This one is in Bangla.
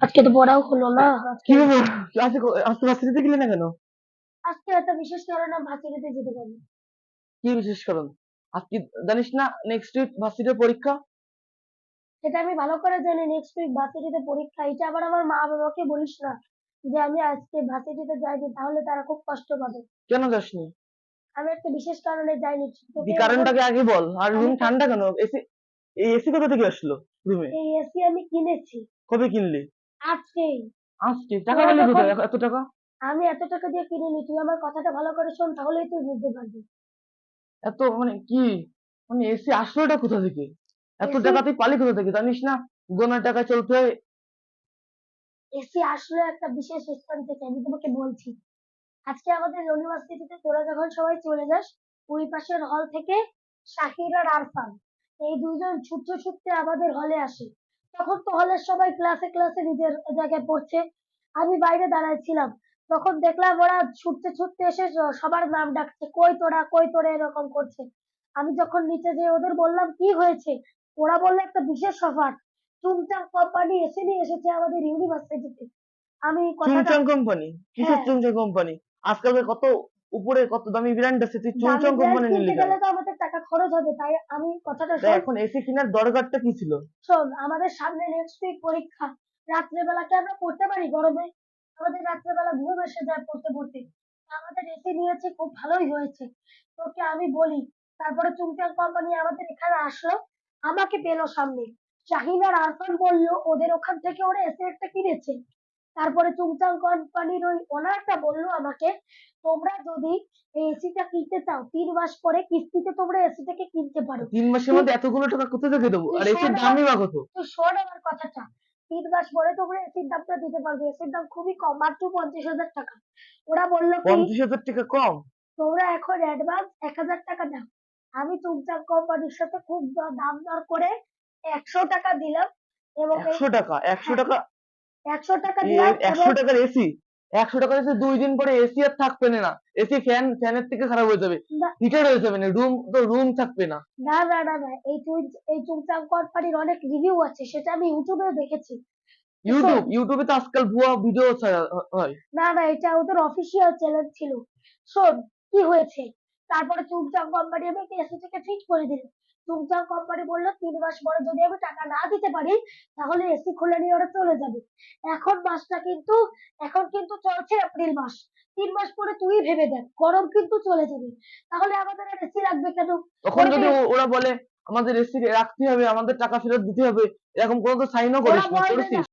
আজকে তো পড়াও হলো না। কি ব্যাপার? আজকে আজকে ভার্সিটিতে গেলে না কেন? আজকে একটা বিশেষ কারণে ভার্সিটিতে যেতে পারি। কি বিশেষ কারণ? আজকে জানিস না নেক্সট উইক ভার্সিটির পরীক্ষা? সেটা আমি ভালো করে জানি, নেক্সট উইক ভার্সিটিতে পরীক্ষা। এটা আবার আমার মা বাবাকে বলিস না যে আমি আজকে ভার্সিটিতে যাইনি, তাহলে তারা খুব কষ্ট পাবে। কেন যাসনি? আমি একটা বিশেষ কারণে যাইনি। কি তোকে এখন কারণটাকে আগে বল। আর আমি রুম ঠান্ডা কেন? এসি, এই এসি কোথা থেকে আসলো রুমে? এই এসি আমি কিনেছি কবে কিনলি? আজকেই। আজকে? টাকা তোরা পেলি যখন কোথায় এত টাকা? আমি এত টাকা দিয়ে কিনিনি, তুই আমার কথাটা ভালো করে শোন, তাহলেই তুই বুঝতে পারবি। এত মানে কি, মানে এসি আসলোটা কোথা থেকে? এত এসি টাকা তুই পালি কোথা থেকে জানিস না? গোনা টাকা চলতে হয়। এসি আসলে একটা বিশেষ স্থান থেকে, আমি তোমাকে বলছি। আজকে আমাদের ইউনিভার্সিটিতে তোরা যখন সবাই চলে যাস, ওই পাশের হল থেকে শাহির আর আরফান এই দুইজন ছুটতে ছুটতে আমাদের হলে আসে। তখন তো হলের সবাই ক্লাসে ক্লাসে নিজের জায়গায় পড়ছে, আমি বাইরে দাঁড়ায় ছিলাম। তখন দেখলাম ওরা ছুটতে ছুটতে এসে সবার নাম ডাকছে, কই তোরা কই তোরা, এরকম করছে। আমি যখন নিচে যেয়ে ওদের বললাম কি হয়েছে, ওরা বললো একটা বিশেষ অফার, টুংটাং কোম্পানি এসে নিয়ে এসেছে আমাদের ইউনিভার্সিটিতে। আমি কথাটা চুংচাং কোম্পানি? কিসের হ্যাঁ, চুংচাং কোম্পানি? আজকাল কত উপরে কত দামি ব্র্যান্ড আছে, তুই দামি চুংচাং ব্র্যান্ড কোম্পানি কিনতে নিলি কেন? গেলে তো আমাদের টাকা খরচ হবে, তাই আমি কথাটা তাই শোন। এখন এসি কেনার দরকারটা কি ছিল? শোন, আমাদের সামনে নেক্সট উইক পরীক্ষা। রাত্রেবেলা কি আমরা পড়তে পারি গরমে? আমাদের রাত্রেবেলা ঘুম এসে যায় পড়তে পড়তে। আমাদের এসি নিয়েছে, খুব ভালোই হয়েছে। তোকে আমি বলি, তারপরে চুংচাং কোম্পানি আমাদের এখানে আসলো, আমাকে পেলো সামনে। শাহিন আর আরফান বললো ওদের ওখান থেকে ওরা এসি একটা কিনেছে। তারপরে চুংচাং কোম্পানির ওই ওনারটা বললো আমাকে, তোমরা যদি এই এসিটা কিনতে চাও ৩ মাস পরে কিস্তিতে তোমরা এসিটাকে কিনতে পারো। 3 মাসের তুই মধ্যে এতগুলো টাকা কোথা থেকে দেবো? তুই আর শোন এসির আমার দামই বা কত? তুই শোন আমার কথাটা। ৩ মাস পরে তোমরা এসির দামটা দিতে পারবে। এসির দাম খুবই কম, মাত্র ৫০,০০০ টাকা। ওরা বললো কি, 50,000 টাকা কম? তোমরা এখন অ্যাডভান্স ১,০০০ টাকা দাও। আমি চুপচাপ কোম্পানির সাথে খুব দাম দর করে ১০০ টাকা দিলাম, এবং এই 100 টাকা? 100 হ্যাঁ, টাকা? ১০০ টাকা দিলাম এবং 100 টাকার এসি? 100 টাকার এসি 2 দিন পরে এসি আর থাকবে না। এসি ফ্যানের থেকে খারাপ হয়ে যাবে, না হিটার হয়ে যাবে না, রুম থাকবে না। না না না না, এই চুপচাপ কোম্পানির অনেক রিভিউ আছে, সেটা আমি ইউটিউবেও দেখেছি। তো শোন, ইউটিউবে তো আজকাল ভুয়া ভিডিও ছাড়া হয়। না না, এটা ওদের অফিসিয়াল চ্যানেল ছিল। শোন কি হয়েছে, তারপরে চুংচাং কোম্পানি আমাকে এসি থেকে ফিট করে দিল। চুংচাং কোম্পানি বললো ৩ মাস পরে যদি আমি টাকা না দিতে পারি, তাহলে এসি খুলে নিয়ে ওরা চলে যাবে। এখন মাসটা কিন্তু এখন কিন্তু চলছে এপ্রিল মাস। ৩ মাস পরে তুই ভেবে দেখ, গরম কিন্তু চলে যাবে। তাহলে আমাদের আর এসি লাগবে কেন? তখন ওরা তো যদি ওরা বলে আমাদের এসি রাখতে হবে, আমাদের টাকা ফেরত দিতে হবে, এরকম কোনো তো সাইনও ওরা করিসনি, বলবে না। করেছিস?